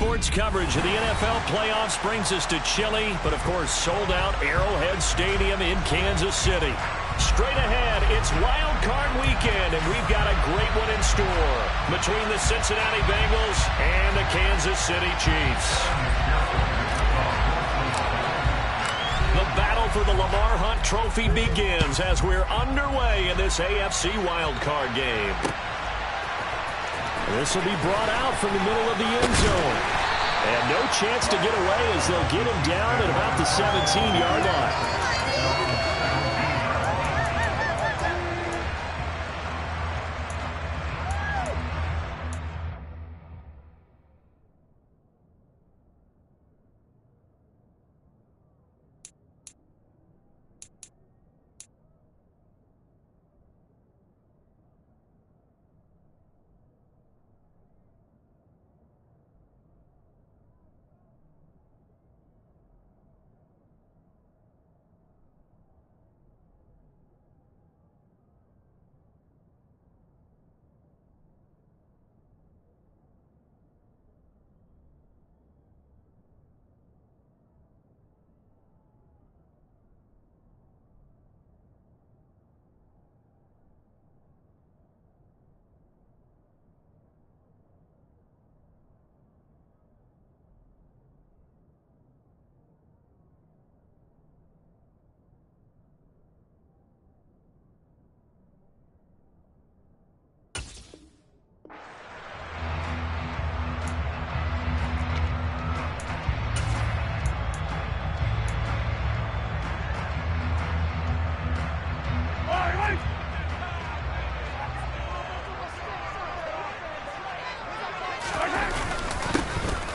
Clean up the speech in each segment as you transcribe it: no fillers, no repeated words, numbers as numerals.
Sports coverage of the NFL playoffs brings us to chilly, but of course sold-out Arrowhead Stadium in Kansas City. Straight ahead, it's Wild Card Weekend, and we've got a great one in store between the Cincinnati Bengals and the Kansas City Chiefs. The battle for the Lamar Hunt Trophy begins as we're underway in this AFC Wild Card game. This will be brought out from the middle of the end zone. And no chance to get away as they'll get him down at about the 17-yard line.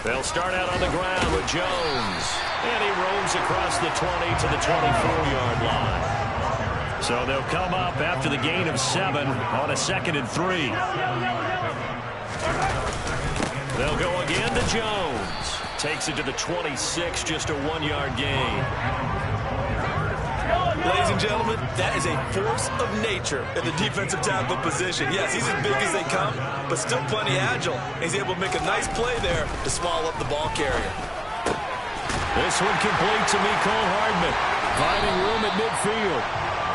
They'll start out on the ground with Jones. And he roams across the 20 to the 24-yard line. So they'll come up after the gain of 7 on a 2nd and 3. They'll go again to Jones. Takes it to the 26, just a 1-yard gain. Ladies and gentlemen, that is a force of nature in the defensive tackle position. Yes, he's as big as they come, but still plenty agile. He's able to make a nice play there to swallow up the ball carrier. This one complete to Mecole Hardman, finding room at midfield.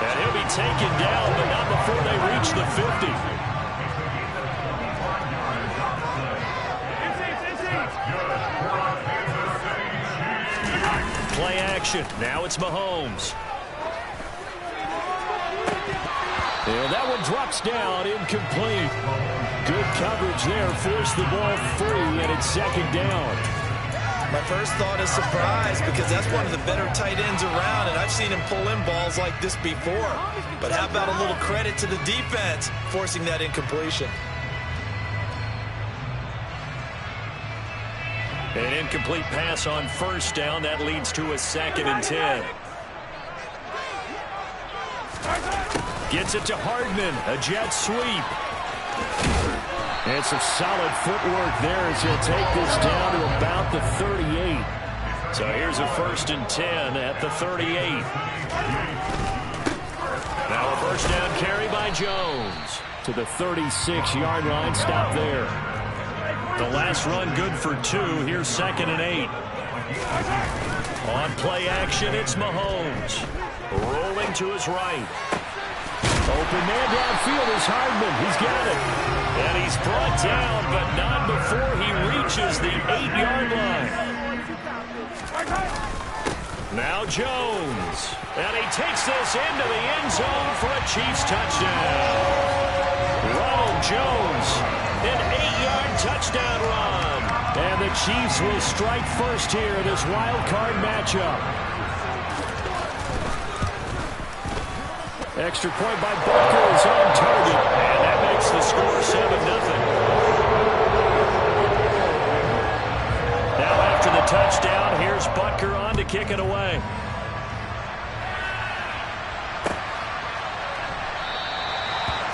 And he'll be taken down, but not before they reach the 50. Play action. Now it's Mahomes. And that one drops down, incomplete. Good coverage there, forced the ball free, and it's 2nd down. My first thought is surprise, because that's one of the better tight ends around, and I've seen him pull in balls like this before. But how about a little credit to the defense forcing that incompletion? An incomplete pass on 1st down. That leads to a 2nd and 10. Gets it to Hardman, a jet sweep. And some solid footwork there as he'll take this down to about the 38. So here's a 1st and 10 at the 38. Now a 1st down carry by Jones. To the 36-yard line, stop there. The last run good for 2. Here's 2nd and 8. On play action, it's Mahomes. Rolling to his right. Open man downfield is Hardman. He's got it. And he's brought down, but not before he reaches the 8-yard line. Now Jones. And he takes this into the end zone for a Chiefs touchdown. Ronald Jones, an 8-yard touchdown run. And the Chiefs will strike first here in this wild card matchup. Extra point by Butker is on target. And that makes the score 7-0. Now after the touchdown, here's Butker on to kick it away.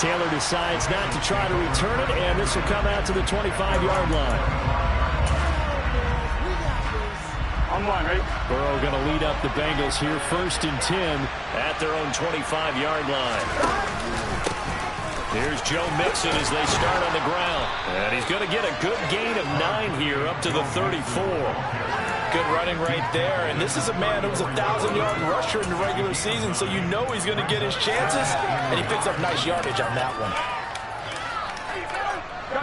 Taylor decides not to try to return it, and this will come out to the 25-yard line. Burrow going to lead up the Bengals here, 1st and 10 at their own 25-yard line. Here's Joe Mixon as they start on the ground. And he's going to get a good gain of 9 here up to the 34. Good running right there. And this is a man who was a 1,000-yard rusher in the regular season, so you know he's going to get his chances. And he picks up nice yardage on that one.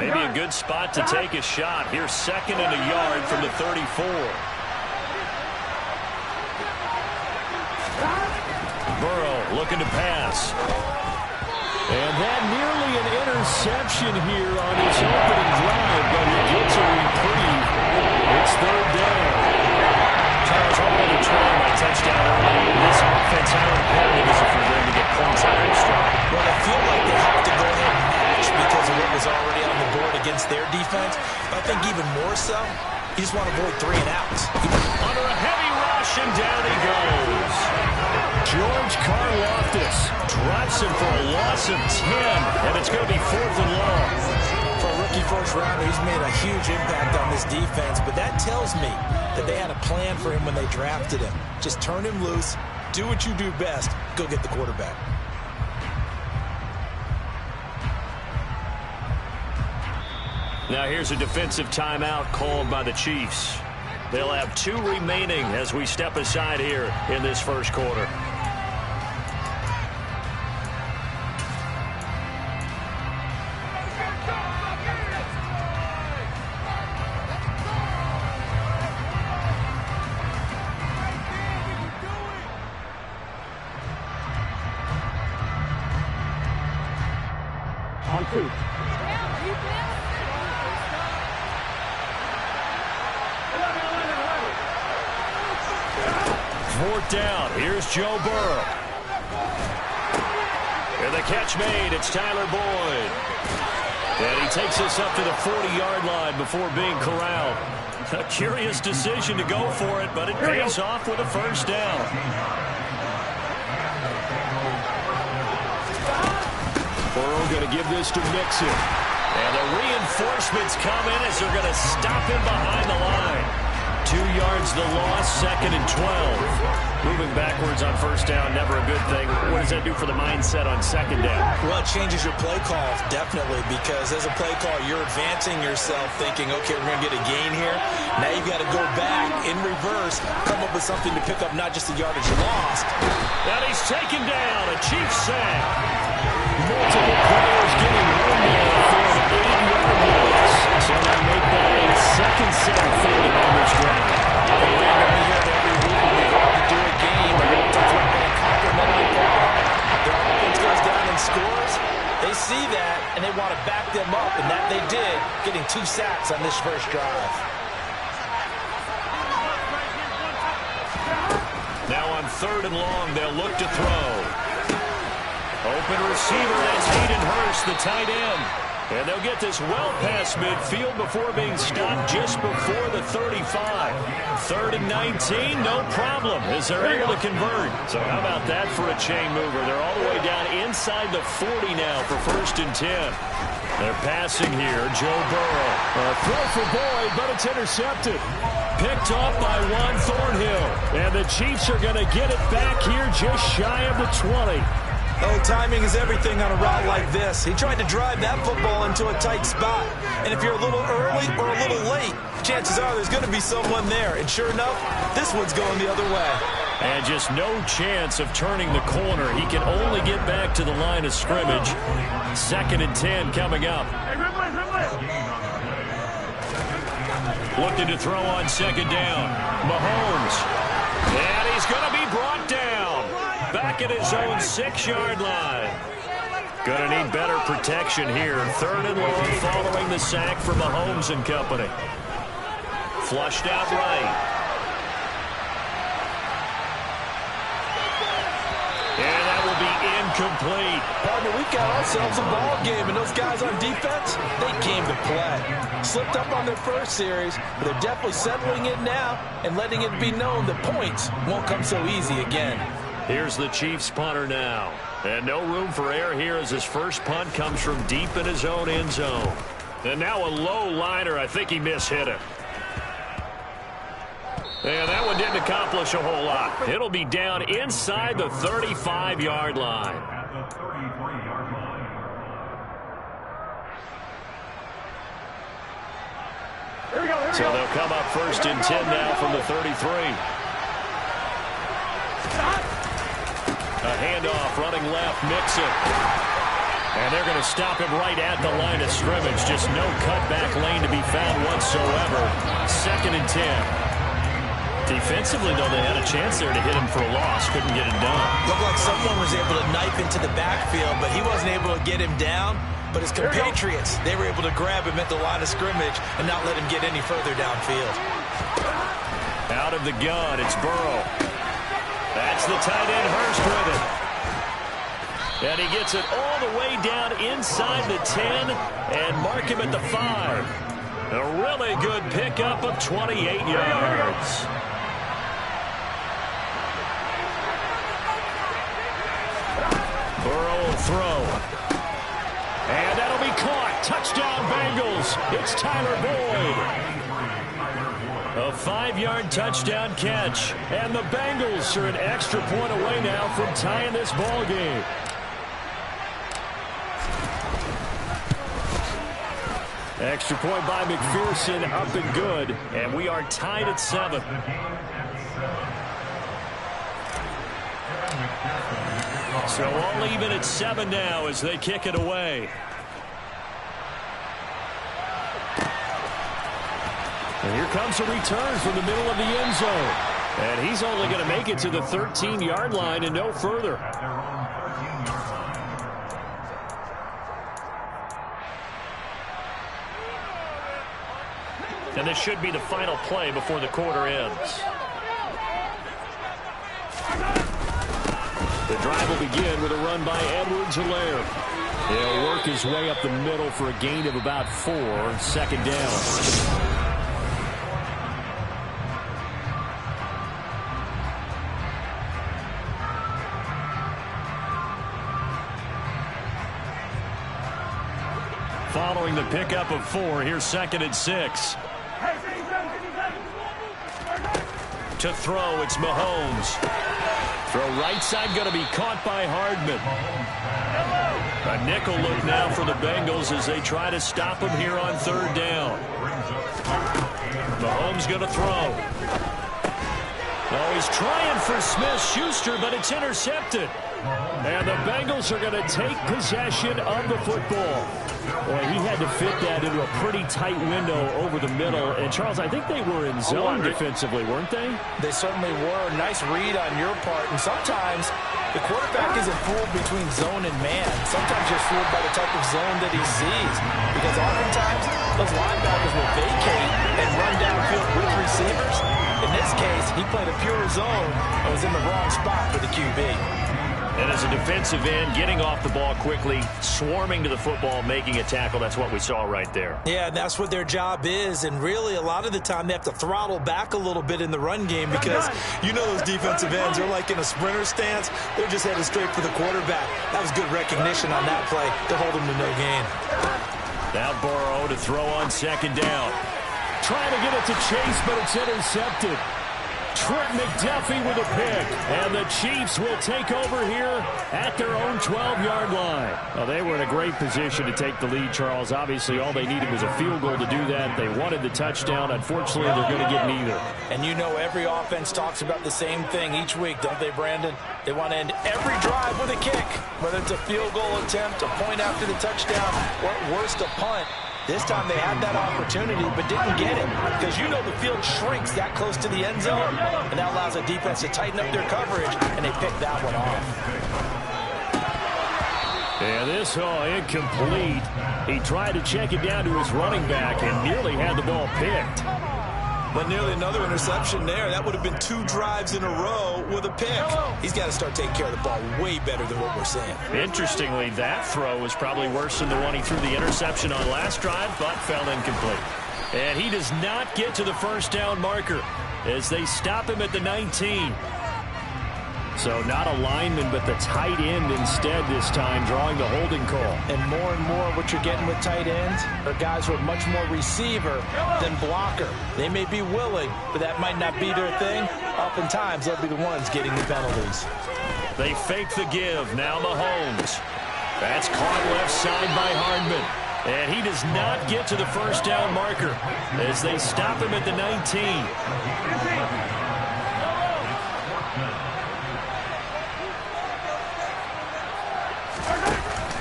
Maybe a good spot to take a shot. Here's 2nd and a yard from the 34. Burrow looking to pass. And that nearly an interception here on his opening drive, but he gets a reprieve. It's 3rd down. Charles, all the trying my touchdown early. This offense, how imperative is it for them to get points out extra? Well, they feel like they have to go ahead and match because of what was already on the board against their defense. But I think even more so, you just want to avoid 3 and outs. Under a heavy rush, and down he goes. George Karlaftis drops him for a loss of 10, and it's going to be 4th and long. For a rookie first-rounder, he's made a huge impact on this defense, but that tells me that they had a plan for him when they drafted him. Just turn him loose, do what you do best, go get the quarterback. Now here's a defensive timeout called by the Chiefs. They'll have 2 remaining as we step aside here in this first quarter. On 2. 4th down. Here's Joe Burrow. And the catch made. It's Tyler Boyd. And he takes us up to the 40-yard line before being corralled. A curious decision to go for it, but it pays off with a 1st down. Burrow going to give this to Mixon. And the reinforcements come in as they're going to stop him behind the line. 2 yards the loss, 2nd and 12. Moving backwards on 1st down, never a good thing. What does that do for the mindset on 2nd down? Well, it changes your play call, definitely, because as a play call, you're advancing yourself thinking, okay, we're going to get a gain here. Now you've got to go back in reverse, come up with something to pick up not just the yardage you lost. And he's taken down, a Chiefs sack. Multiple players getting room there for an 8-yard loss. So they make that a 2nd sack for them on this drive. We're going to hear that every week when we go out to do a game, we're going to throw a compliment like that. Their offense goes down and scores. They see that, and they want to back them up, and that they did, getting 2 sacks on this first drive. Now on 3rd and long, they'll look to throw. Open receiver, that's Hayden Hurst, the tight end. And they'll get this well past midfield before being stopped just before the 35. 3rd and 19, no problem, as they're able to convert. So how about that for a chain mover? They're all the way down inside the 40 now for 1st and 10. They're passing here, Joe Burrow. A throw for Boyd, but it's intercepted. Picked off by Juan Thornhill. And the Chiefs are going to get it back here just shy of the 20. Oh, timing is everything on a route like this. He tried to drive that football into a tight spot. And if you're a little early or a little late, chances are there's going to be someone there. And sure enough, this one's going the other way. And just no chance of turning the corner. He can only get back to the line of scrimmage. 2nd and 10 coming up. Looking to throw on 2nd down. Mahomes. And he's going to be brought down. Back at his own 6-yard line. Going to need better protection here. 3rd and long following the sack for Mahomes and company. Flushed out right. And that will be incomplete. Partner, we got ourselves a ball game, and those guys on defense, they came to play. Slipped up on their first series, but they're definitely settling in now and letting it be known that points won't come so easy again. Here's the Chiefs punter now. And no room for error here as his first punt comes from deep in his own end zone. And now a low liner. I think he mishit it. And that one didn't accomplish a whole lot. It'll be down inside the 35-yard line. So they'll come up 1st and 10 now from the 33. A handoff running left, Mixon. And they're going to stop him right at the line of scrimmage. Just no cutback lane to be found whatsoever. 2nd and 10. Defensively, though, they had a chance there to hit him for a loss. Couldn't get it done. Looked like someone was able to knife into the backfield, but he wasn't able to get him down. But his compatriots, they were able to grab him at the line of scrimmage and not let him get any further downfield. Out of the gun, it's Burrow. That's the tight end, Hurst with it. And he gets it all the way down inside the 10 and mark him at the 5. A really good pickup of 28 yards. Burrow will throw. And that'll be caught. Touchdown, Bengals. It's Tyler Boyd. A 5-yard touchdown catch. And the Bengals are an extra point away now from tying this ball game. Extra point by McPherson, up and good. And we are tied at 7. So all even at 7 now as they kick it away. And here comes a return from the middle of the end zone. And he's only going to make it to the 13-yard line and no further. And this should be the final play before the quarter ends. The drive will begin with a run by Edwards-Helaire. He'll work his way up the middle for a gain of about 4. 2nd down. Following the pickup of 4, here's 2nd and 6. To throw, it's Mahomes. Throw right side, going to be caught by Hardman. A nickel look now for the Bengals as they try to stop him here on 3rd down. Mahomes going to throw. Oh, he's trying for Smith-Schuster, but it's intercepted. And the Bengals are going to take possession of the football. Boy, he had to fit that into a pretty tight window over the middle. And, Charles, I think they were in zone defensively, weren't they? They certainly were. Nice read on your part. And sometimes the quarterback isn't fooled between zone and man. Sometimes you're fooled by the type of zone that he sees. Because oftentimes those linebackers will vacate and run downfield with receivers. In this case, he played a pure zone and was in the wrong spot for the QB. And as a defensive end, getting off the ball quickly, swarming to the football, making a tackle, that's what we saw right there. Yeah, that's what their job is. And really, a lot of the time, they have to throttle back a little bit in the run game because you know those defensive ends are like in a sprinter stance. They're just headed straight for the quarterback. That was good recognition on that play to hold him to no gain. Now Burrow to throw on 2nd down. Trying to get it to Chase, but it's intercepted. Trent McDuffie with a pick, and the Chiefs will take over here at their own 12-yard line. Well, they were in a great position to take the lead, Charles. Obviously, all they needed was a field goal to do that. They wanted the touchdown. Unfortunately, they're going to get neither. And you know every offense talks about the same thing each week, don't they, Brandon? They want to end every drive with a kick, whether it's a field goal attempt, a point after the touchdown, or at worst, a punt. This time they had that opportunity but didn't get it because you know the field shrinks that close to the end zone, and that allows the defense to tighten up their coverage, and they picked that one off. And this, incomplete. He tried to check it down to his running back and nearly had the ball picked. But nearly another interception there. That would have been 2 drives in a row with a pick. He's got to start taking care of the ball way better than what we're seeing. Interestingly, that throw was probably worse than the one he threw the interception on last drive, but fell incomplete. And he does not get to the 1st down marker as they stop him at the 19. So not a lineman, but the tight end instead this time, drawing the holding call. And more what you're getting with tight ends are guys who are much more receiver than blocker. They may be willing, but that might not be their thing. Oftentimes, they'll be the ones getting the penalties. They fake the give. Now Mahomes. That's caught left side by Hardman. And he does not get to the first down marker as they stop him at the 19.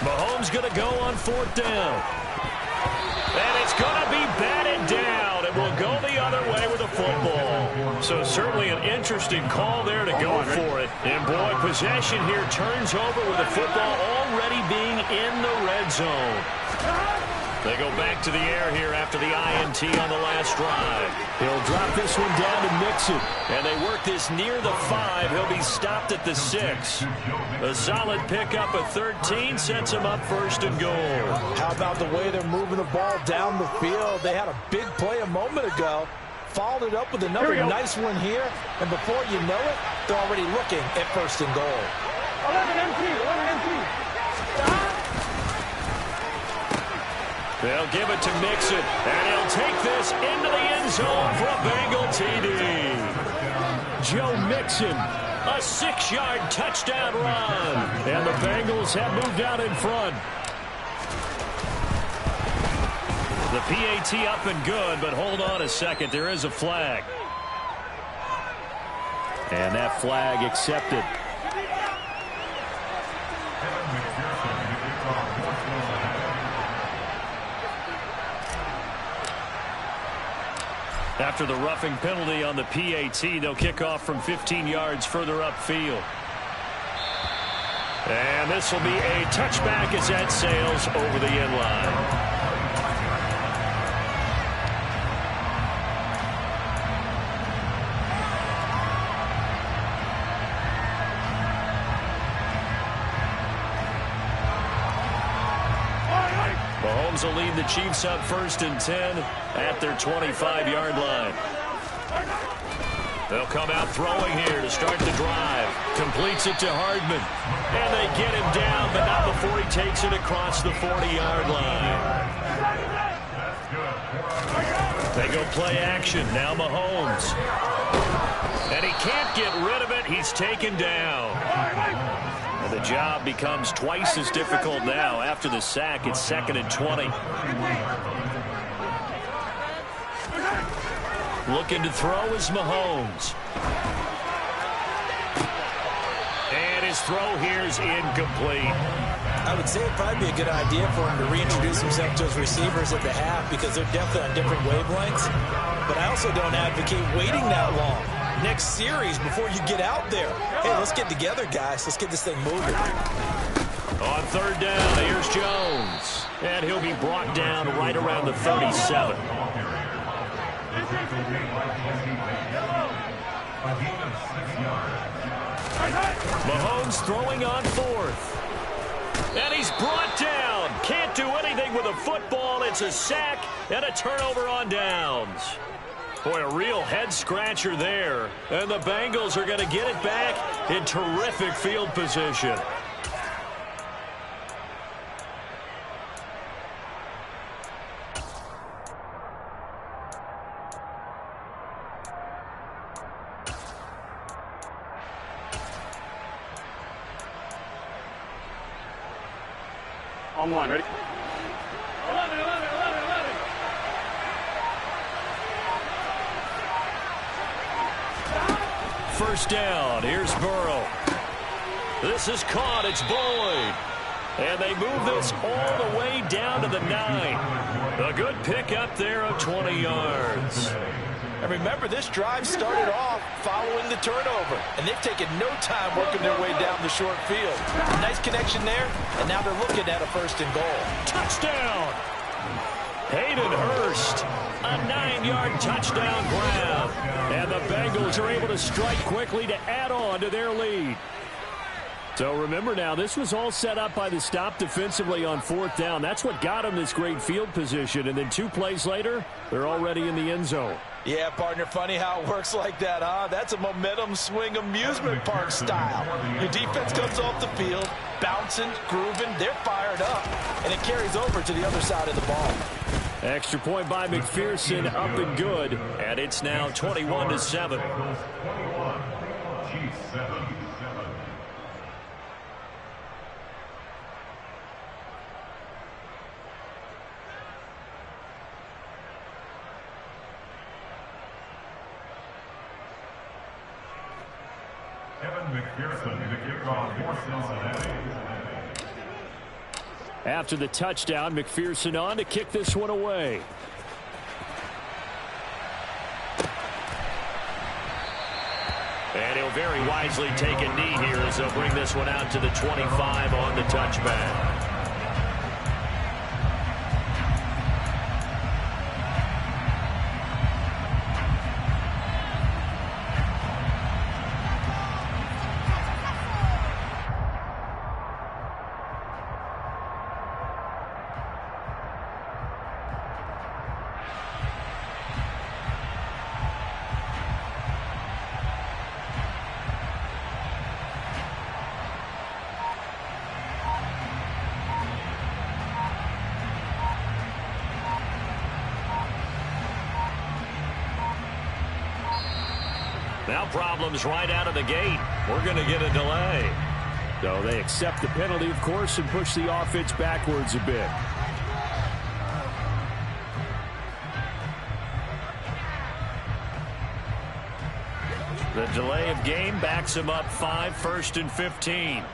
Mahomes going to go on 4th down. And it's going to be batted down. It will go the other way with the football. So certainly an interesting call there to go for it. And boy, possession here turns over with the football already being in the red zone. They go back to the air here after the INT on the last drive. He'll drop this one down to Mixon. And they work this near the 5. He'll be stopped at the 6. A solid pickup of 13 sets him up 1st and goal. How about the way they're moving the ball down the field? They had a big play a moment ago. Followed it up with another nice one here. And before you know it, they're already looking at 1st and goal. 11 MP. They'll give it to Mixon, and he'll take this into the end zone for a Bengal TD. Joe Mixon, a 6-yard touchdown run. And the Bengals have moved out in front. The PAT up and good, but hold on a second. There is a flag. And that flag accepted. After the roughing penalty on the PAT, they'll kick off from 15 yards further upfield. And this will be a touchback as that sails over the end line. Mahomes will lead the Chiefs up 1st and 10 at their 25-yard line. They'll come out throwing here to start the drive. Completes it to Hardman. And they get him down, but not before he takes it across the 40-yard line. They go play action. Now Mahomes. And he can't get rid of it. He's taken down. The job becomes twice as difficult now after the sack. It's 2nd and 20. Looking to throw is Mahomes. And his throw here is incomplete. I would say it'd probably be a good idea for him to reintroduce himself to his receivers at the half because they're definitely on different wavelengths. But I also don't advocate waiting that long. Next series before you get out there. Hey, let's get together, guys. Let's get this thing moving. On 3rd down, here's Jones. And he'll be brought down right around the 37. Mahomes throwing on 4th. And he's brought down. Can't do anything with a football. It's a sack and a turnover on downs. Boy, a real head-scratcher there. And the Bengals are going to get it back in terrific field position. On one, ready? 11. 1st down. Here's Burrow. This is caught. It's Boyd. And they move this all the way down to the 9. A good pick up there of 20 yards. And remember, this drive started off following the turnover. And they've taken no time working their way down the short field. Nice connection there. And now they're looking at a 1st and goal. Touchdown! Hayden Hurst. A 9-yard touchdown grab. And the Bengals are able to strike quickly to add on to their lead. So remember now, this was all set up by the stop defensively on 4th down. That's what got them this great field position. And then 2 plays later, they're already in the end zone. Yeah, partner, funny how it works like that, huh? That's a momentum swing amusement park style. Your defense comes off the field, bouncing, grooving, they're fired up, and it carries over to the other side of the ball. Extra point by McPherson, up and good, and it's now 21-7. Evan McPherson to kick off for Cincinnati. After the touchdown, McPherson on to kick this one away. And he'll very wisely take a knee here as they'll bring this one out to the 25 on the touchback. Now problems right out of the gate. We're going to get a delay. So they accept the penalty, of course, and push the offense backwards a bit. The delay of game backs him up 5, 1st and 15.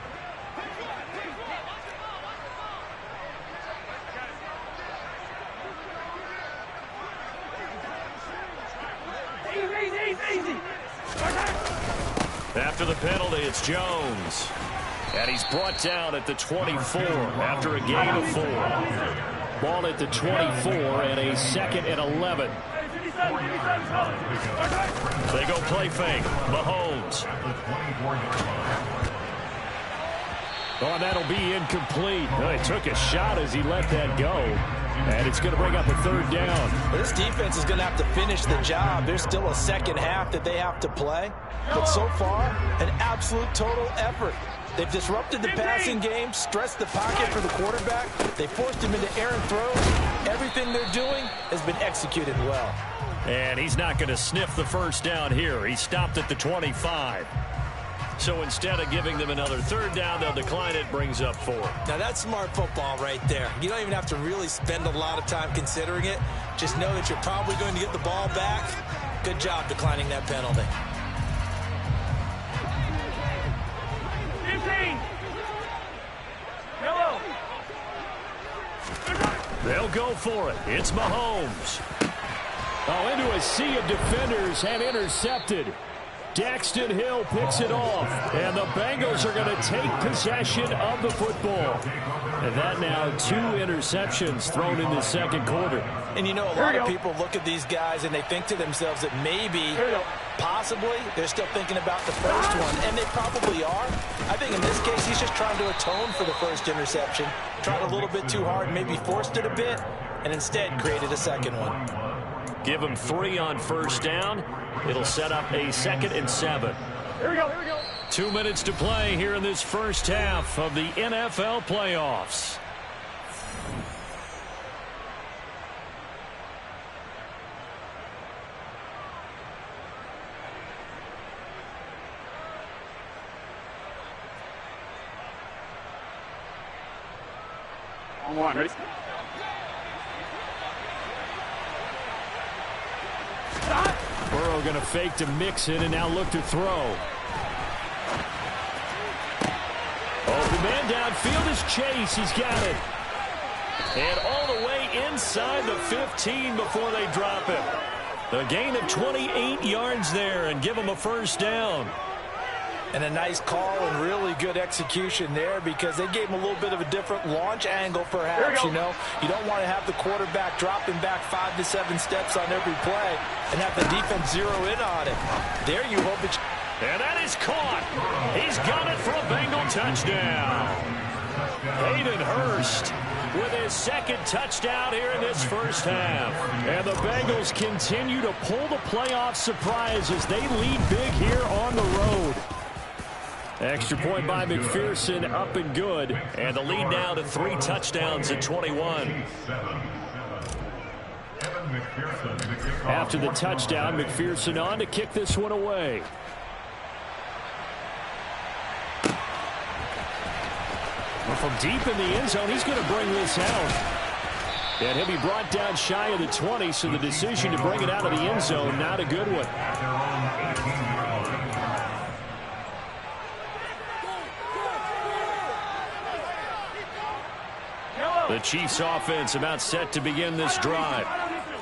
After the penalty, it's Jones. And he's brought down at the 24 after a gain of 4. Ball at the 24 and a 2nd and 11. They go play fake. Mahomes. Oh, that'll be incomplete. Oh, he took a shot as he let that go. And it's going to bring up a 3rd down. This defense is going to have to finish the job. There's still a second half that they have to play. But so far, an absolute total effort. They've disrupted the passing game, stressed the pocket for the quarterback. They forced him into errant throws. Everything they're doing has been executed well. And he's not going to sniff the 1st down here. He stopped at the 25. So instead of giving them another 3rd down, they'll decline it, brings up 4. Now that's smart football right there. You don't even have to really spend a lot of time considering it. Just know that you're probably going to get the ball back. Good job declining that penalty. 15. Yellow. They'll go for it. It's Mahomes. Oh, into a sea of defenders and intercepted. Daxton Hill picks it off, and the Bengals are going to take possession of the football. And that now 2 interceptions thrown in the 2nd quarter. And you know, a lot of people look at these guys and they think to themselves that maybe, possibly, they're still thinking about the first one, and they probably are. I think in this case, he's just trying to atone for the 1st interception. Tried a little bit too hard, maybe forced it a bit, and instead created a 2nd one. Give him 3 on 1st down. It'll set up a 2nd and 7. Here we go, here we go. 2 minutes to play here in this first half of the NFL playoffs. On one, ready? Burrow going to fake to mix it and now look to throw. Open man downfield is Chase. He's got it. And all the way inside the 15 before they drop him. A gain of 28 yards there and give him a 1st down. And a nice call and really good execution there because they gave him a little bit of a different launch angle perhaps, you know. You don't want to have the quarterback dropping back 5 to 7 steps on every play and have the defense zero in on it. There you hope it's... And that is caught. He's got it for a Bengal touchdown. Hayden Hurst with his 2nd touchdown here in this first half. And the Bengals continue to pull the playoff surprise as they lead big here on the road. Extra point by McPherson, up and good. And the lead now to 3 touchdowns at 21. After the touchdown, McPherson on to kick this one away. From deep in the end zone, he's going to bring this out. And he'll be brought down shy of the 20, so the decision to bring it out of the end zone, not a good one. The Chiefs offense about set to begin this drive.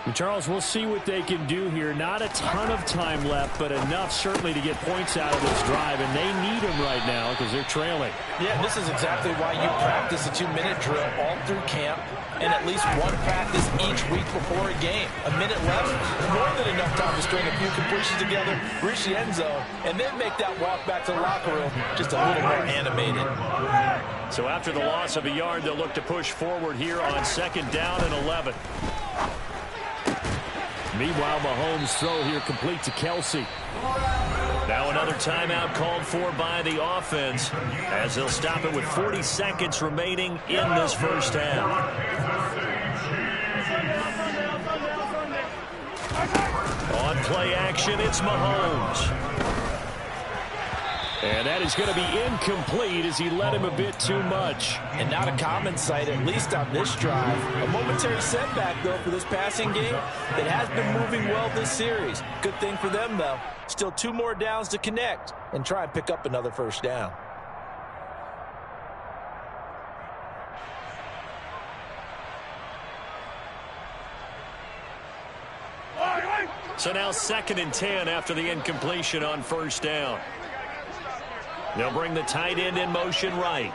And Charles, we'll see what they can do here. Not a ton of time left, but enough certainly to get points out of this drive, and they need them right now because they're trailing. Yeah, this is exactly why you practice a 2-minute drill all through camp and at least one practice each week before a game. A minute left, more than enough time to string a few completions together, reach the end zone, and then make that walk back to the locker room just a little more animated. So after the loss of a yard, they'll look to push forward here on 2nd down and 11. Meanwhile, Mahomes' throw here complete to Kelce. Now another timeout called for by the offense as they'll stop it with 40 seconds remaining in this first half. On play action, it's Mahomes. And that is going to be incomplete as he led him a bit too much. And not a common sight, at least on this drive. A momentary setback, though, for this passing game that has been moving well this series. Good thing for them, though. Still 2 more downs to connect and try and pick up another first down. So now 2nd and 10 after the incompletion on first down. They'll bring the tight end in motion right.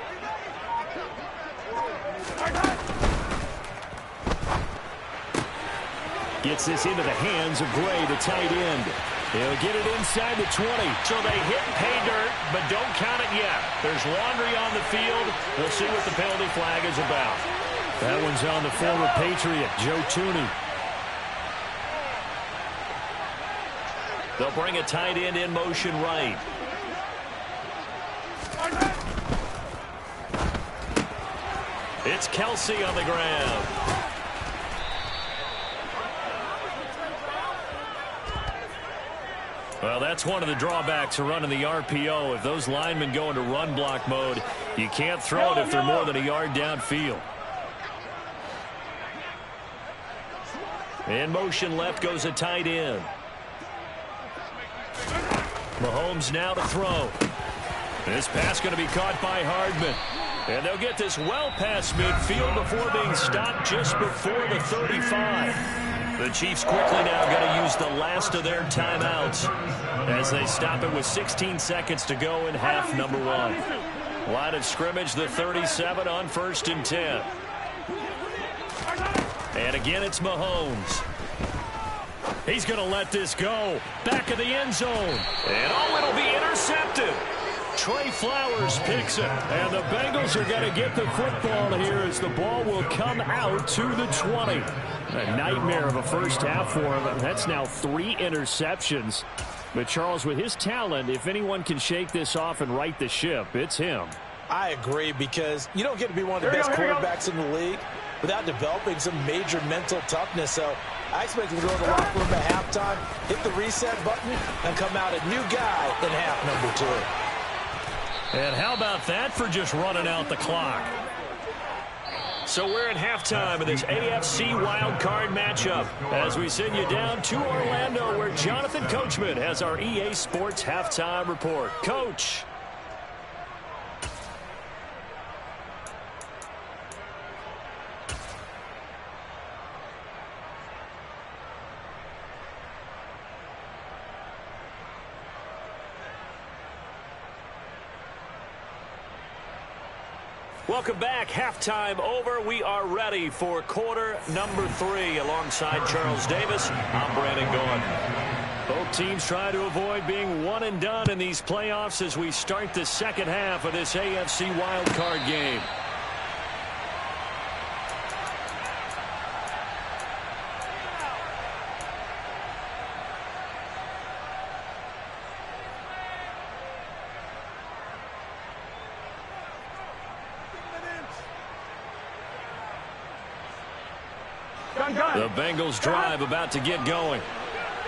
Gets this into the hands of Gray, the tight end. He'll get it inside the 20. So they hit pay dirt, but don't count it yet. There's laundry on the field. We'll see what the penalty flag is about. That one's on the former Patriot, Joe Thuney. They'll bring a tight end in motion right. It's Kelce on the ground. Well, that's one of the drawbacks of running the RPO. If those linemen go into run block mode, you can't throw it if they're more than a yard downfield. In motion left goes a tight end. Mahomes now to throw. This pass going to be caught by Hardman. And they'll get this well past midfield before being stopped just before the 35. The Chiefs quickly now going to use the last of their timeouts as they stop it with 16 seconds to go in half number 1. Line of scrimmage, the 37 on 1st and 10. And again, it's Mahomes. He's going to let this go. Back of the end zone. And oh, it'll be intercepted. Trey Flowers picks it. And the Bengals are going to get the football here as the ball will come out to the 20. A nightmare of a first half for him. That's now 3 interceptions. But Charles, with his talent, if anyone can shake this off and right the ship, it's him. I agree, because you don't get to be one of the best quarterbacks in the league without developing some major mental toughness. So I expect him to go to the locker room at halftime, hit the reset button, and come out a new guy in half number 2. And how about that for just running out the clock? So we're at halftime of this AFC wildcard matchup as we send you down to Orlando where Jonathan Coachman has our EA Sports halftime report. Coach. Welcome back. Halftime over. We are ready for quarter number 3 alongside Charles Davis. I'm Brandon Gaudin. Both teams try to avoid being one and done in these playoffs as we start the second half of this AFC wildcard game. The Bengals drive about to get going.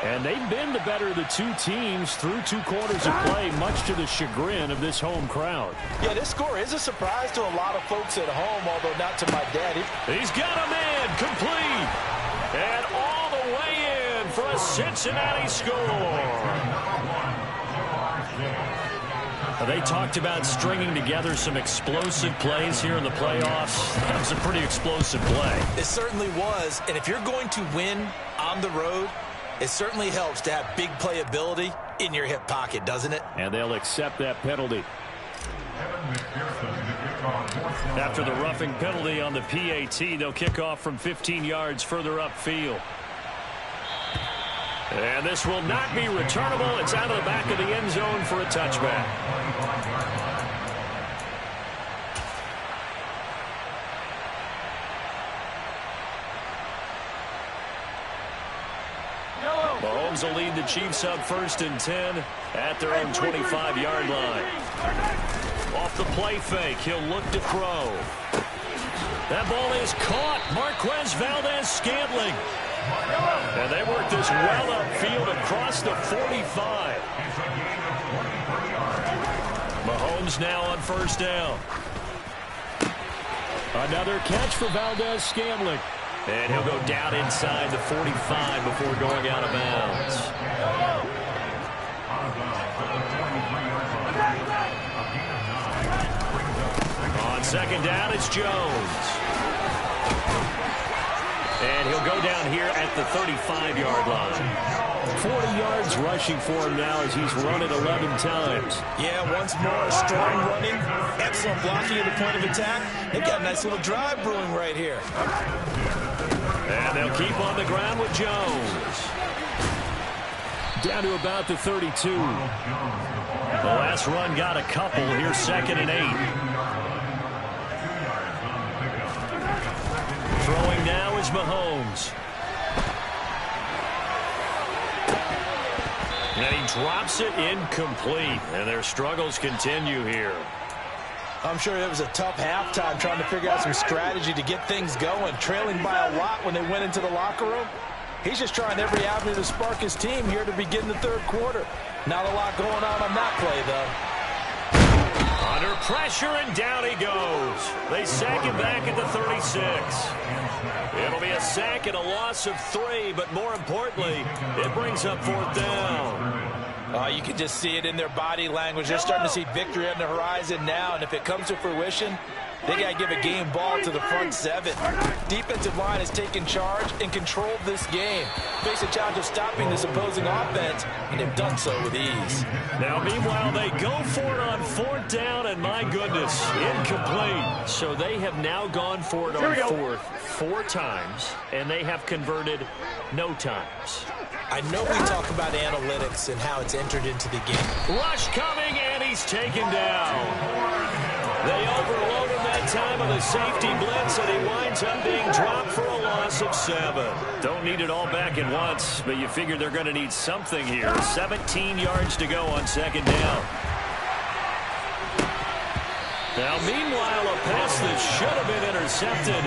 And they've been the better of the 2 teams through 2 quarters of play, much to the chagrin of this home crowd. Yeah, this score is a surprise to a lot of folks at home, although not to my dad. He's got a man complete. And all the way in for a Cincinnati score. They talked about stringing together some explosive plays here in the playoffs. That was a pretty explosive play. It certainly was, and if you're going to win on the road, it certainly helps to have big playability in your hip pocket, doesn't it? And they'll accept that penalty. After the roughing penalty on the PAT, they'll kick off from 15 yards further upfield. And this will not be returnable. It's out of the back of the end zone for a touchback. Mahomes will lead the Chiefs up 1st and 10 at their own 25-yard line. Off the play fake, he'll look to throw. That ball is caught. Marquez Valdes-Scantling. And they work this well upfield across the 45. Mahomes now on 1st down. Another catch for Valdes-Scantling. And he'll go down inside the 45 before going out of bounds. On 2nd down, it's Jones. And he'll go down here at the 35-yard line. 40 yards rushing for him now as he's run it 11 times. Yeah, once more, strong running, excellent blocking at the point of attack. They've got a nice little drive brewing right here. And they'll keep on the ground with Jones. Down to about the 32. The last run got a couple. Here's 2nd and 8. Throwing now is Mahomes. And he drops it incomplete. And their struggles continue here. I'm sure it was a tough halftime trying to figure out some strategy to get things going. Trailing by a lot when they went into the locker room. He's just trying every avenue to spark his team here to begin the 3rd quarter. Not a lot going on that play, though. Under pressure, and down he goes. They sack him back at the 36. It'll be a sack and a loss of 3, but more importantly, it brings up 4th down. You can just see it in their body language. They're starting to see victory on the horizon now, and if it comes to fruition, they got to give a game ball to the front 7. Defensive line has taken charge and controlled this game. Face a challenge of stopping this opposing offense, and they've done so with ease. Now, meanwhile, they go for it on 4th down, and my goodness, incomplete. So they have now gone for it on 4th 4 times, and they have converted no times. I know we talk about analytics and how it's entered into the game. Rush coming, and he's taken down. They overload him that time with a safety blitz, and he winds up being dropped for a loss of 7. Don't need it all back at once, but you figure they're going to need something here. 17 yards to go on 2nd down. Now, meanwhile, a pass that should have been intercepted,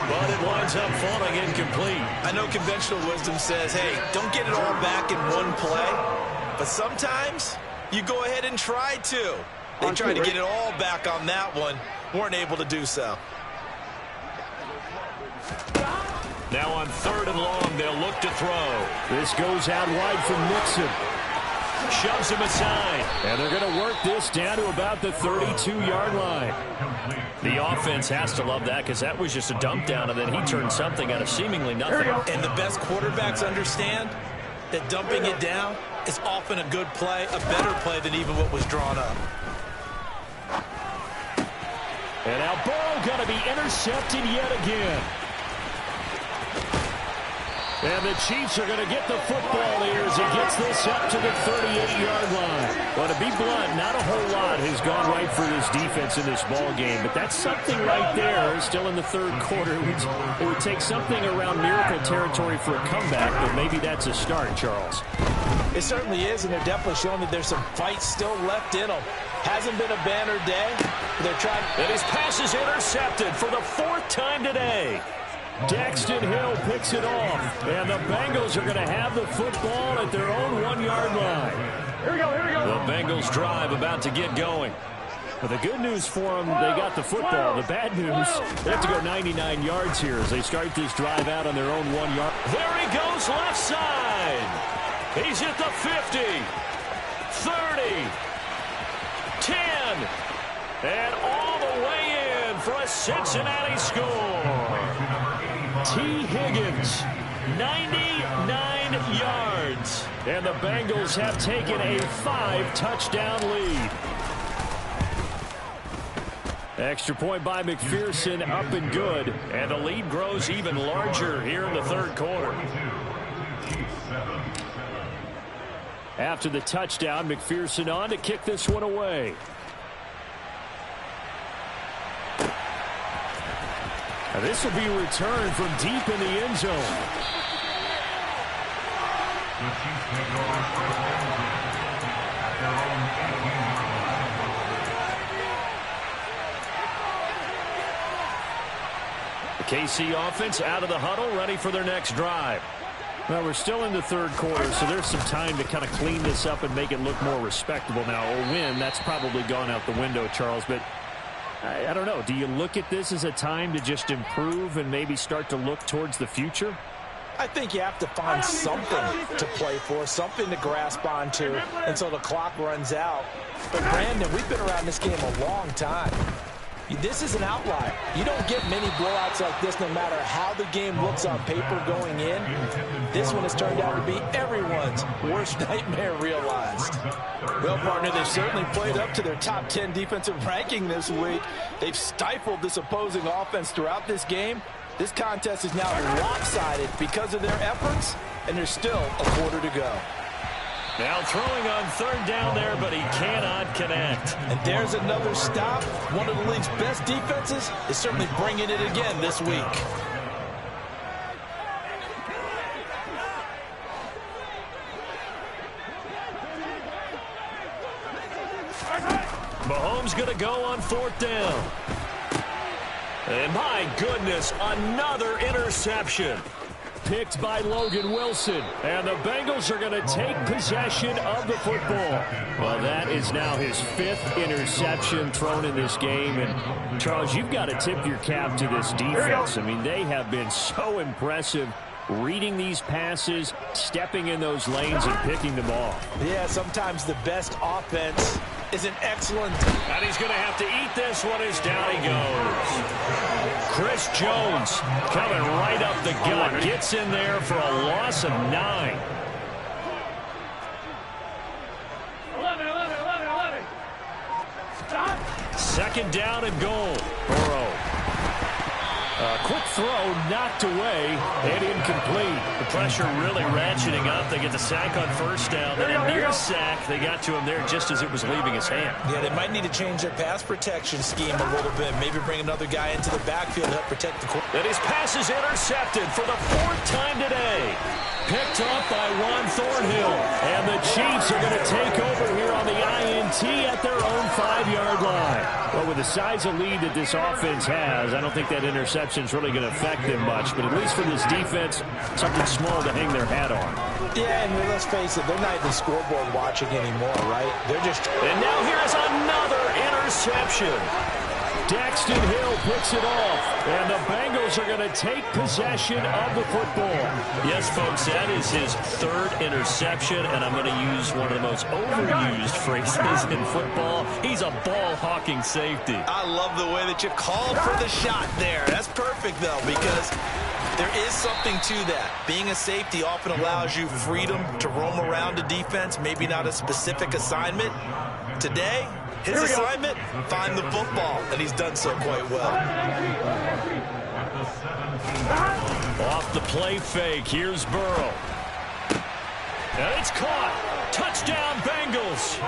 but it winds up falling incomplete. I know conventional wisdom says, hey, don't get it all back in one play, but sometimes you go ahead and try to. They tried to get it all back on that one, weren't able to do so. Now on 3rd and long, they'll look to throw. This goes out wide from Nixon. Shoves him aside. And they're going to work this down to about the 32-yard line. The offense has to love that because that was just a dump down, and then he turned something out of seemingly nothing. And the best quarterbacks understand that dumping it down is often a good play, a better play than even what was drawn up. And now Burrow going to be intercepted yet again. And the Chiefs are going to get the football here as he gets this up to the 38-yard line. Well, to be blunt, not a whole lot has gone right for this defense in this ball game, but that's something right there. Still in the 3rd quarter. It would take something around miracle territory for a comeback, but maybe that's a start, Charles. It certainly is, and they're definitely showing that there's some fight still left in them. Hasn't been a banner day. They're trying. And his pass is intercepted for the 4th time today. Daxton Hill picks it off, and the Bengals are going to have the football at their own 1-yard line. Here we go, here we go. The Bengals drive about to get going. But the good news for them, they got the football. The bad news, they have to go 99 yards here as they start this drive out on their own 1-yard. There he goes left side. He's at the 50, 30, 10. And all the way in for a Cincinnati score. T. Higgins, 99 yards. And the Bengals have taken a 5-touchdown lead. Extra point by McPherson, up and good. And the lead grows even larger here in the third quarter. After the touchdown, McPherson on to kick this one away. Now this will be returned from deep in the end zone. The Chiefs take over first down at their own 18-yard line. The KC offense out of the huddle, ready for their next drive. Well, we're still in the third quarter, so there's some time to kind of clean this up and make it look more respectable. Now, a win, that's probably gone out the window, Charles, but I don't know. Do you look at this as a time to just improve and maybe start to look towards the future? I think you have to find something to play for, something to grasp onto until the clock runs out. But, Brandon, we've been around this game a long time. This is an outlier. You don't get many blowouts like this no matter how the game looks on paper going in. This one has turned out to be everyone's worst nightmare realized. Well, partner, they've certainly played up to their top 10 defensive ranking this week. They've stifled this opposing offense throughout this game. This contest is now lopsided because of their efforts, and there's still a quarter to go. Now throwing on third down there, but he cannot connect. And there's another stop. One of the league's best defenses is certainly bringing it again this week. Mahomes going to go on fourth down. And my goodness, another interception. Picked by Logan Wilson. And the Bengals are going to take possession of the football. Well, that is now his 5th interception thrown in this game. And, Charles, you've got to tip your cap to this defense. I mean, they have been so impressive reading these passes, stepping in those lanes, and picking them off. Yeah, sometimes the best offense is an excellent. And he's going to have to eat this one as down he goes. Chris Jones coming right up the gut. Gets in there for a loss of 9. 11. Stop. Second down and goal. Burrow. Quick throw, knocked away, and incomplete. The pressure really ratcheting up. They get the sack on first down. Then a near sack. They got to him there just as it was leaving his hand. Yeah, they might need to change their pass protection scheme a little bit. Maybe bring another guy into the backfield to help protect the quarterback. And his pass is intercepted for the 4th time today. Picked up by Juan Thornhill. And the Chiefs are going to take over here on the INT at their own 5-yard line. Well, with the size of lead that this offense has, I don't think that interception is really going to affect them much. But at least for this defense, something small to hang their hat on. Yeah, and let's face it, they're not even scoreboard watching anymore, right? They're just. And now here's another interception. Daxton Hill picks it off, and the Bengals are going to take possession of the football. Yes, folks, that is his 3rd interception, and I'm going to use one of the most overused phrases in football. He's a ball-hawking safety. I love the way that you called for the shot there. That's perfect, though, because there is something to that. Being a safety often allows you freedom to roam around a defense, maybe not a specific assignment. Today, his assignment, find the football, and he's done so quite well. Off the play fake, here's Burrow. And it's caught. Touchdown, Bengals.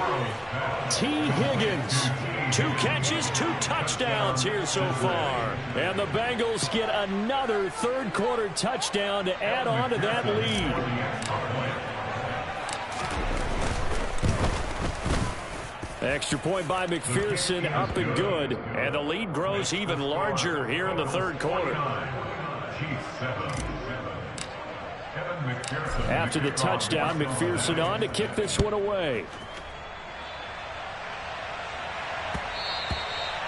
T. Higgins. 2 catches, 2 touchdowns here so far. And the Bengals get another third-quarter touchdown to add on to that lead. Extra point by McPherson, up and good. And the lead grows even larger here in the third quarter. After the touchdown, McPherson on to kick this one away.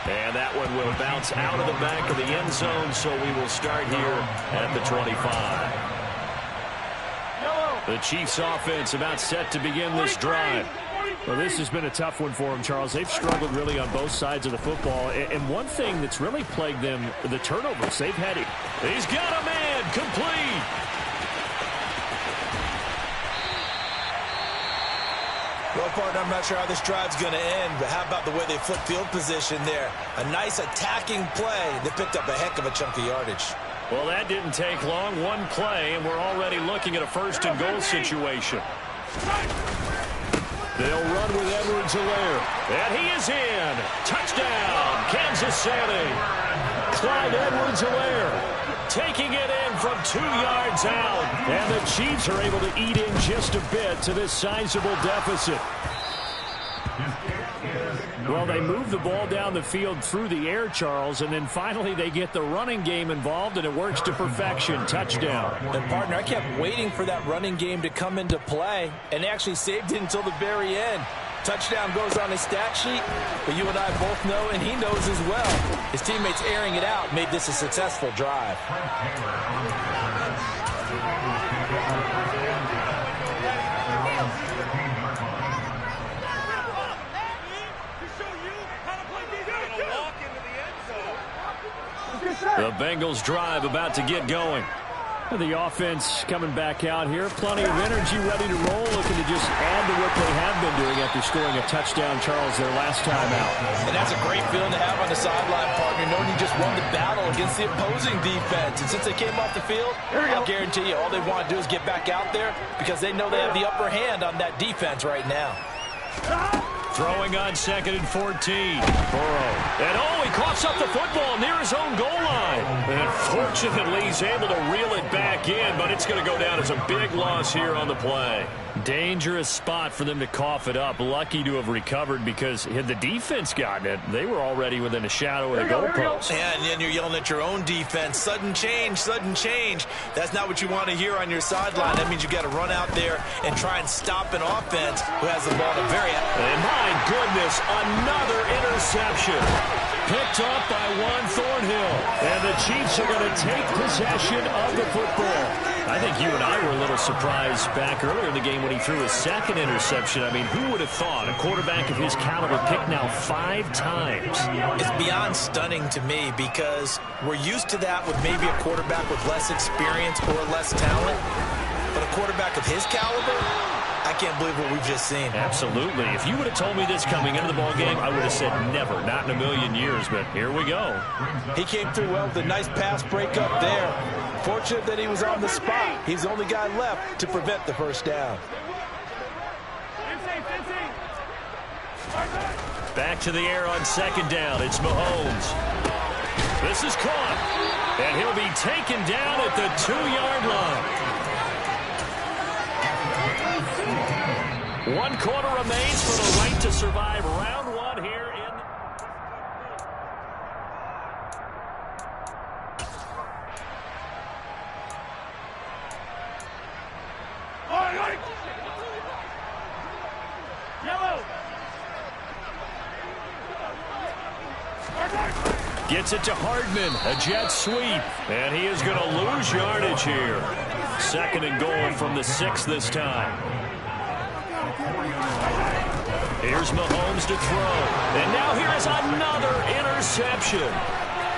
And that one will bounce out of the back of the end zone, so we will start here at the 25. The Chiefs offense about set to begin this drive. Well, this has been a tough one for them, Charles. They've struggled really on both sides of the football. And one thing that's really plagued them, the turnovers. They've had it. He's got a man. Complete. Well, partner, I'm not sure how this drive's going to end, but how about the way they flip field position there? A nice attacking play that picked up a heck of a chunk of yardage. Well, that didn't take long. One play, and we're already looking at a first-and-goal situation. They'll run with Edwards-Helaire. And he is in. Touchdown, Kansas City. Clyde Edwards-Helaire taking it in from 2 yards out. And the Chiefs are able to eat in just a bit to this sizable deficit. Well, they move the ball down the field through the air, Charles, and then finally they get the running game involved, and it works to perfection. Touchdown. And, partner, I kept waiting for that running game to come into play, and they actually saved it until the very end. Touchdown goes on his stat sheet, but you and I both know, and he knows as well, his teammates airing it out made this a successful drive. The Bengals drive about to get going. The offense coming back out here. Plenty of energy, ready to roll, looking to just add to what they have been doing after scoring a touchdown, Charles, their last time out. And that's a great feeling to have on the sideline, partner, knowing you just won the battle against the opposing defense. And since they came off the field, I guarantee you all they want to do is get back out there because they know they have the upper hand on that defense right now. Throwing on 2nd and 14. Burrow. And he coughs up the football near his own goal line. And fortunately, he's able to reel it back in, but it's going to go down as a big loss here on the play. Dangerous spot for them to cough it up. Lucky to have recovered because had the defense gotten it, they were already within a shadow of the goalpost. Yeah, and then you're yelling at your own defense. Sudden change, sudden change. That's not what you want to hear on your sideline. That means you got to run out there and try and stop an offense who has the ball to very... And my goodness, another interception. Picked up by Juan Thornhill. And the Chiefs are going to take possession of the football. I think you and I were a little surprised back earlier in the game when he threw his second interception. I mean, who would have thought a quarterback of his caliber picked now 5 times? It's beyond stunning to me because we're used to that with maybe a quarterback with less experience or less talent. But a quarterback of his caliber, I can't believe what we've just seen. Absolutely. If you would have told me this coming into the ball game, I would have said never, not in a million years. But here we go. He came through well with a nice pass breakup there. Fortunate that he was on the spot. He's the only guy left to prevent the first down. Back to the air on 2nd down. It's Mahomes. This is caught. And he'll be taken down at the 2-yard line. 1 quarter remains for the right to survive round 1 here in... Gets it to Hardman, a jet sweep, and he is going to lose yardage here. 2nd and goal from the 6 this time. Here's Mahomes to throw, and now here is another interception.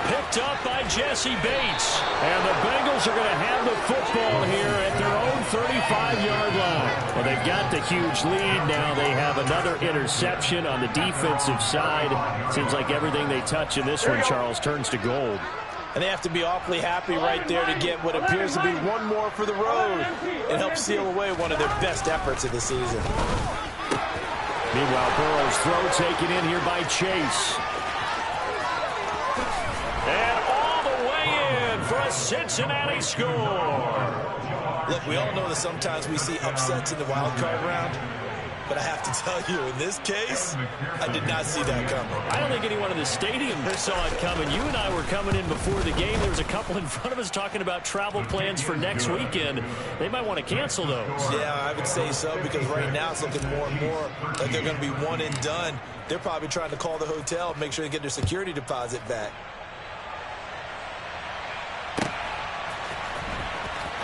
Picked up by Jesse Bates, and the Bengals are going to have the football here at their own 35-yard line. Well, they've got the huge lead. Now they have another interception on the defensive side. Seems like everything they touch in this one, Charles, turns to gold. And they have to be awfully happy right there to get what appears to be one more for the road and help seal away one of their best efforts of the season. Meanwhile, Burrow's throw taken in here by Chase. And all the way in for a Cincinnati score. Look, we all know that sometimes we see upsets in the wild card round, but I have to tell you, in this case, I did not see that coming. I don't think anyone in the stadium saw it coming. You and I were coming in before the game. There was a couple in front of us talking about travel plans for next weekend. They might want to cancel those. Yeah, I would say so, because right now it's looking more and more like they're going to be one and done. They're probably trying to call the hotel and make sure they get their security deposit back.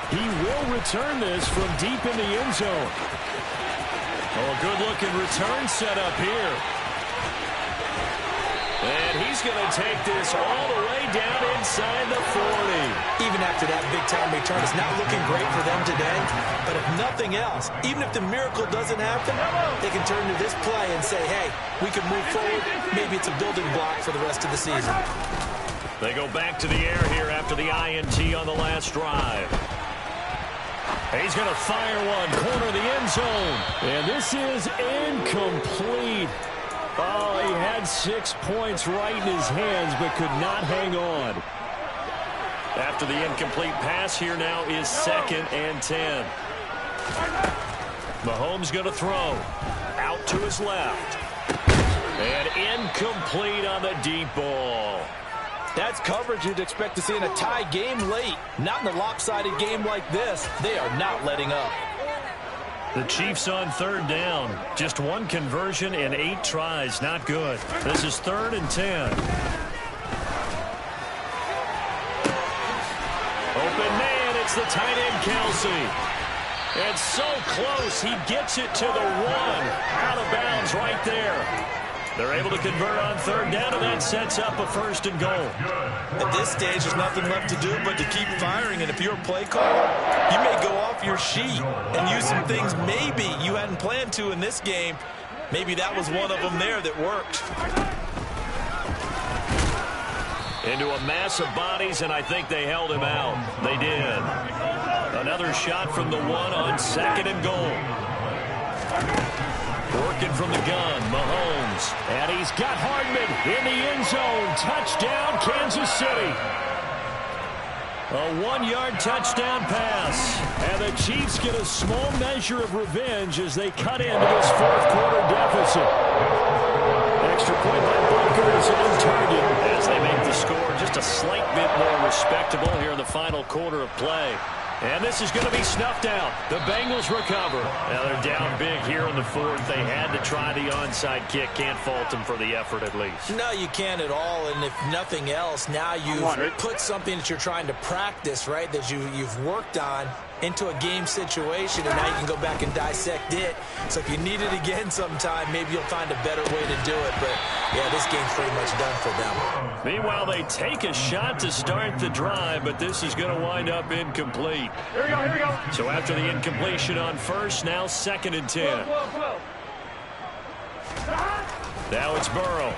He will return this from deep in the end zone. Oh, a good-looking return set up here. And he's going to take this all the way down inside the 40. Even after that big-time return, it's not looking great for them today. But if nothing else, even if the miracle doesn't happen, they can turn to this play and say, hey, we can move forward. Maybe it's a building block for the rest of the season. They go back to the air here after the INT on the last drive. He's going to fire one, corner the end zone. And this is incomplete. Oh, he had 6 points right in his hands, but could not hang on. After the incomplete pass, here now is 2nd and 10. Mahomes going to throw. Out to his left. And incomplete on the deep ball. That's coverage you'd expect to see in a tie game late. Not in a lopsided game like this. They are not letting up. The Chiefs on 3rd down. Just 1 conversion in 8 tries. Not good. This is 3rd and 10. Open man. It's the tight end, Kelsey. And so close. He gets it to the 1. Out of bounds right there. They're able to convert on 3rd down, and that sets up a 1st and goal. At this stage, there's nothing left to do but to keep firing. And if you're a play caller, you may go off your sheet and use some things maybe you hadn't planned to in this game. Maybe that was one of them there that worked. Into a mass of bodies, and I think they held him out. They did. Another shot from the 1 on 2nd and goal. Working from the gun, Mahomes. And he's got Hardman in the end zone. Touchdown, Kansas City. A 1-yard touchdown pass. And the Chiefs get a small measure of revenge as they cut into this 4th quarter deficit. Extra point by Butker is on target. As they make the score just a slight bit more respectable here in the final quarter of play. And this is going to be snuffed out. The Bengals recover. Now they're down big here in the 4th. They had to try the onside kick. Can't fault them for the effort at least. No, you can't at all. And if nothing else, now you've put something that you're trying to practice, right, that you've worked on into a game situation, and now you can go back and dissect it. So if you need it again sometime, maybe you'll find a better way to do it. But, yeah, this game's pretty much done for them. Meanwhile, they take a shot to start the drive, but this is going to wind up incomplete. Here we go, here we go. So after the incompletion on 1st, now 2nd and 10. Now it's Burrow.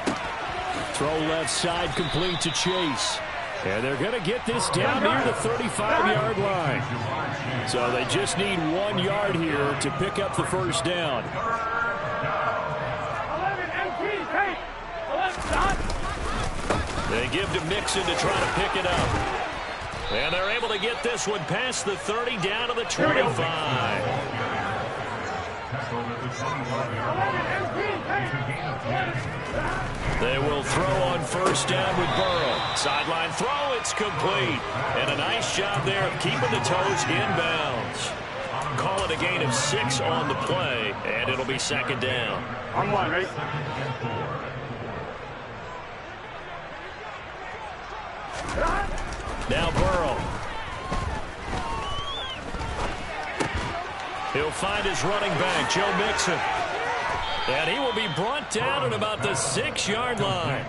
Throw left side complete to Chase. And they're going to get this down near the 35-yard line. So they just need 1 yard here to pick up the 1st down. 11 MP, hey! 11, stop! They give to Mixon to try to pick it up. And they're able to get this one past the 30 down to the 25. 11 MP, hey! They will throw on 1st down with Burrow. Sideline throw, it's complete. And a nice job there of keeping the toes inbounds. Call it a gain of 6 on the play, and it'll be 2nd down. On 1, ready? Now Burrow. He'll find his running back, Joe Mixon. And he will be brought down at about the 6-yard line.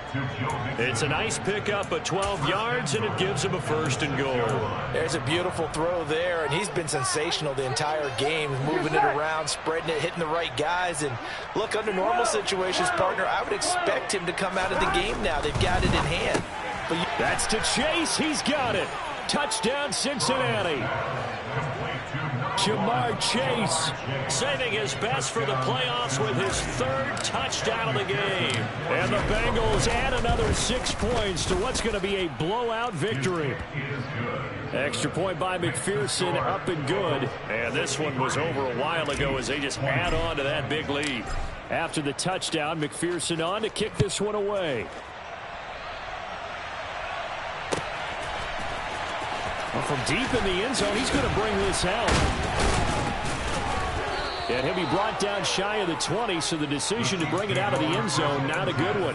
It's a nice pickup of 12 yards, and it gives him a 1st and goal. There's a beautiful throw there, and he's been sensational the entire game, moving it around, spreading it, hitting the right guys. And look, under normal situations, partner, I would expect him to come out of the game now. They've got it in hand. But that's to Chase. He's got it. Touchdown, Cincinnati. Jamar Chase saving his best for the playoffs with his 3rd touchdown of the game. And the Bengals add another 6 points to what's going to be a blowout victory. Extra point by McPherson, up and good. And this one was over a while ago as they just add on to that big lead. After the touchdown, McPherson on to kick this one away. Well, from deep in the end zone, he's going to bring this out. And he'll be brought down shy of the 20, so the decision to bring it out of the end zone, not a good one.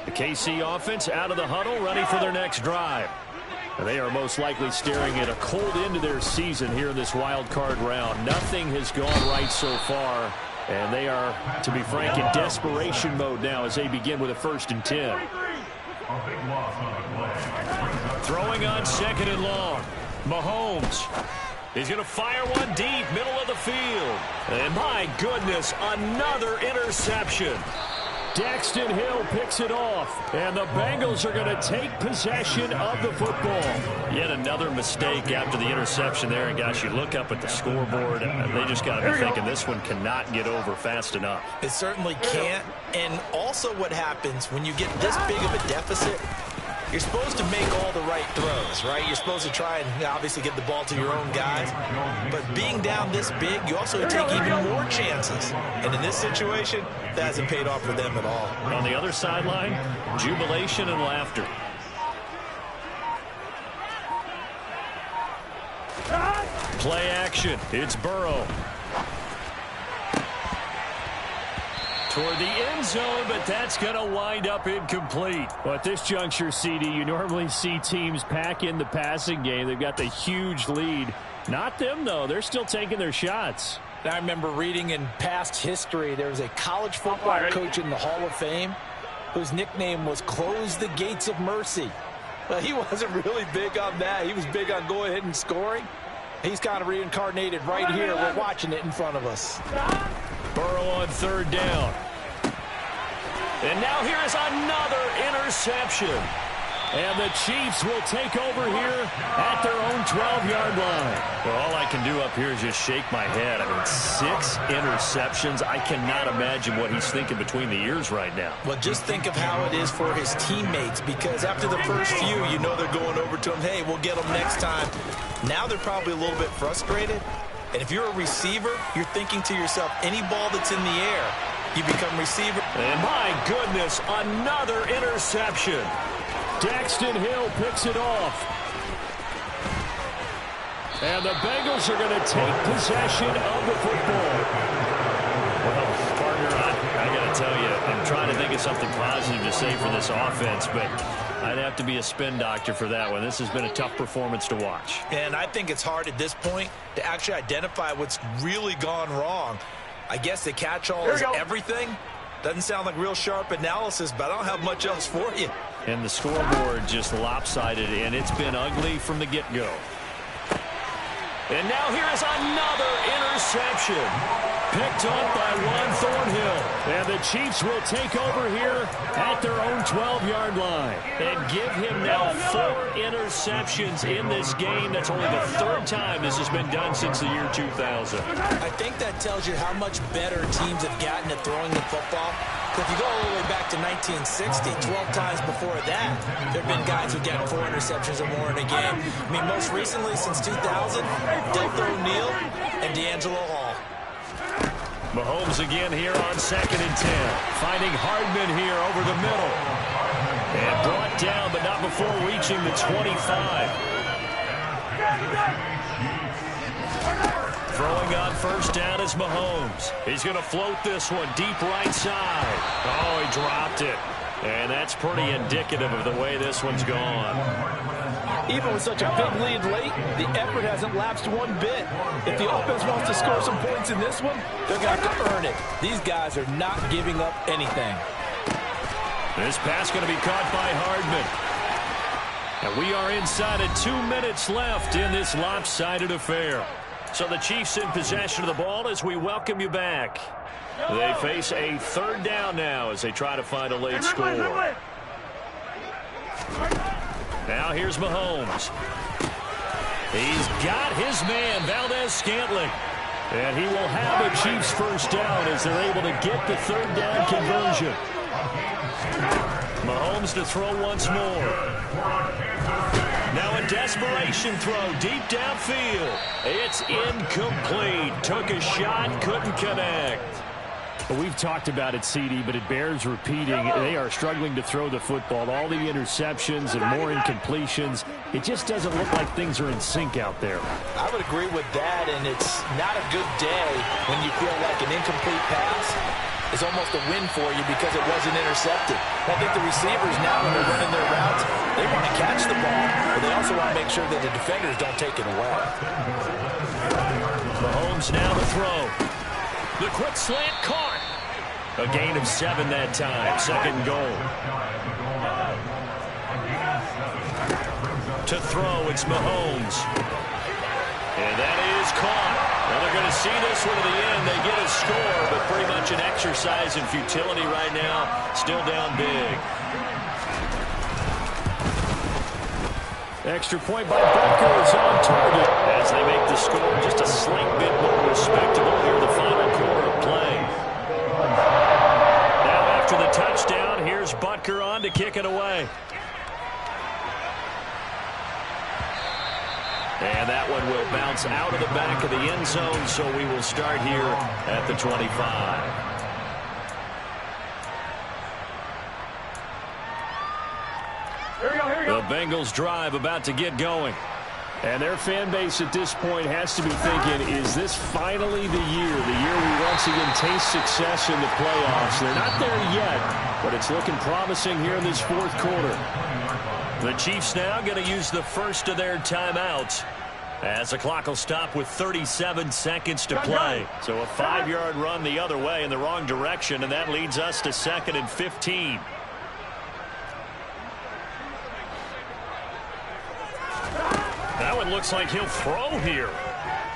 The KC offense out of the huddle, ready for their next drive. And they are most likely staring at a cold end to their season here in this wild card round. Nothing has gone right so far, and they are, to be frank, in desperation mode now as they begin with a 1st and 10. Throwing on 2nd and long. Mahomes. He's going to fire one deep, middle of the field. And my goodness, another interception. Daxton Hill picks it off, and the Bengals are going to take possession of the football. Yet another mistake after the interception there, and gosh, you look up at the scoreboard, they just got to be thinking this one cannot get over fast enough. It certainly can't, and also what happens when you get this big of a deficit, you're supposed to make all the right throws, right? You're supposed to try and obviously get the ball to your own guys. But being down this big, you also take even more chances. And in this situation, that hasn't paid off for them at all. On the other sideline, jubilation and laughter. Play action. It's Burrow. Toward the end zone, but that's going to wind up incomplete. Well, at this juncture, CD, you normally see teams pack in the passing game. They've got the huge lead. Not them, though. They're still taking their shots. I remember reading in past history, there was a college football coach in the Hall of Fame whose nickname was Close the Gates of Mercy. Well, he wasn't really big on that. He was big on going ahead and scoring. He's kind of reincarnated right here. We're watching it in front of us. Burrow on 3rd down. And now here is another interception. And the Chiefs will take over here at their own 12-yard line. Well, all I can do up here is just shake my head. I mean, 6 interceptions. I cannot imagine what he's thinking between the ears right now. Well, just think of how it is for his teammates, because after the first few, you know they're going over to him, hey, we'll get them next time. Now they're probably a little bit frustrated. And if you're a receiver, you're thinking to yourself, any ball that's in the air, you become receiver. And my goodness, another interception. Daxton Hill picks it off. And the Bengals are going to take possession of the football. Well, partner, I got to tell you, I'm trying to think of something positive to say for this offense, but I'd have to be a spin doctor for that one. This has been a tough performance to watch. And I think it's hard at this point to actually identify what's really gone wrong. I guess the catch-all is everything. Doesn't sound like real sharp analysis, but I don't have much else for you. And the scoreboard just lopsided, and it's been ugly from the get-go. And now here is another interception. Picked up by Juan Thornhill. And the Chiefs will take over here at their own 12-yard line. And give him now 4 interceptions in this game. That's only the 3rd time this has been done since the year 2000. I think that tells you how much better teams have gotten at throwing the football. If you go all the way back to 1960, 12 times before that, there have been guys who've gotten 4 interceptions or more in a game. I mean, most recently, since 2000, Deltha O'Neal and D'Angelo Hall. Mahomes again here on 2nd and 10. Finding Hardman here over the middle. And brought down, but not before reaching the 25. Throwing on 1st down is Mahomes. He's going to float this one deep right side. Oh, he dropped it. And that's pretty indicative of the way this one's gone. Even with such a big lead late, the effort hasn't lapsed one bit. If the offense wants to score some points in this one, they're going to have to earn it. These guys are not giving up anything. This pass going to be caught by Hardman. And we are inside of 2 minutes left in this lopsided affair. So the Chiefs in possession of the ball as we welcome you back. They face a 3rd down now as they try to find a late score. Now here's Mahomes. He's got his man, Valdez-Scantling. And he will have a Chiefs 1st down as they're able to get the 3rd down conversion. Mahomes to throw once more. Now a desperation throw deep downfield. It's incomplete. Took a shot, couldn't connect. Well, we've talked about it, CD, but it bears repeating. They are struggling to throw the football. All the interceptions and more incompletions. It just doesn't look like things are in sync out there. I would agree with that, and it's not a good day when you feel like an incomplete pass is almost a win for you because it wasn't intercepted. I think the receivers now, when they're running their routes, they want to catch the ball, but they also want to make sure that the defenders don't take it away. Mahomes now to throw. The quick slant caught. A gain of 7 that time. Second goal. To throw, it's Mahomes. And that is caught. Well, they're going to see this one to the end. They get a score, but pretty much an exercise in futility right now. Still down big. Extra point by Butker is on target as they make the score just a slight bit more respectable here in the final quarter of play. Now after the touchdown, here's Butker on to kick it away. And that one will bounce out of the back of the end zone, so we will start here at the 25. The Bengals drive about to get going. And their fan base at this point has to be thinking, is this finally the year we once again taste success in the playoffs? They're not there yet, but it's looking promising here in this fourth quarter. The Chiefs now going to use the first of their timeouts as the clock will stop with 37 seconds to play. So a 5-yard run the other way in the wrong direction, and that leads us to 2nd and 15. That one looks like he'll throw here.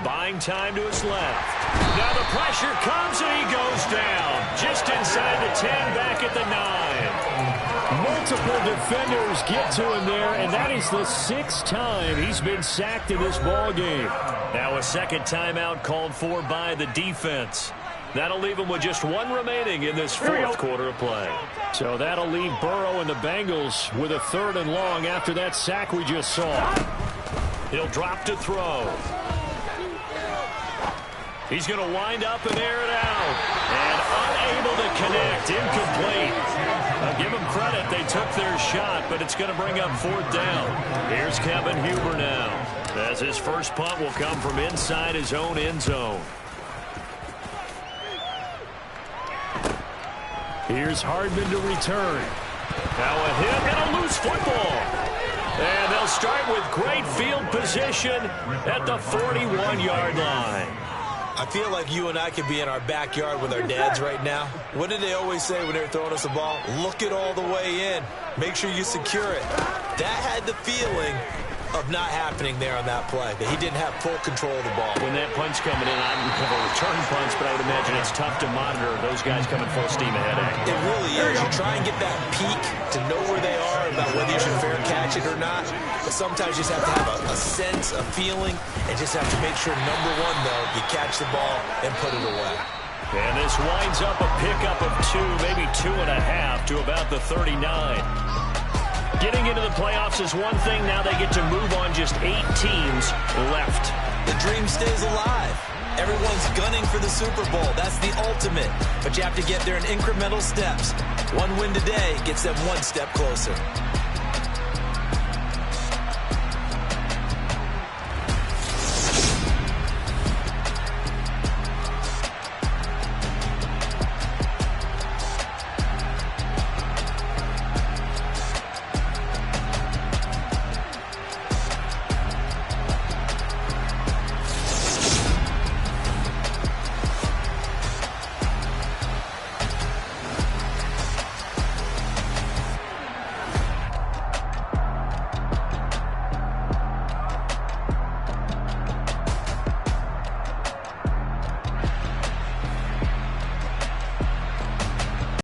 Buying time to his left. Now the pressure comes and he goes down. Just inside the 10, back at the 9. Multiple defenders get to him there, and that is the 6th time he's been sacked in this ball game. Now a second timeout called for by the defense. That'll leave him with just 1 remaining in this fourth quarter of play. So that'll leave Burrow and the Bengals with a 3rd and long after that sack we just saw. He'll drop to throw. He's going to wind up and air it out. And unable to connect. Incomplete. I'll give them credit. They took their shot, but it's going to bring up 4th down. Here's Kevin Huber now, as his first punt will come from inside his own end zone. Here's Hardman to return. Now a hit and a loose football. And they'll start with great field position at the 41-yard line. I feel like you and I could be in our backyard with our dads right now. What did they always say when they were throwing us a ball? Look it all the way in. Make sure you secure it. That had the feeling of not happening there on that play, that he didn't have full control of the ball. When that punch coming in, I don't have a return punch, but I would imagine it's tough to monitor those guys coming full steam ahead. It really is. You try and get that peek to know where they are, about whether you should fair catch it or not. But sometimes you just have to have a sense, a feeling, and just have to make sure, number one, though, you catch the ball and put it away. And this winds up a pickup of 2, maybe 2.5 to about the 39. Getting into the playoffs is one thing. Now they get to move on just 8 teams left. The dream stays alive. Everyone's gunning for the Super Bowl. That's the ultimate. But you have to get there in incremental steps. 1 win today gets them 1 step closer.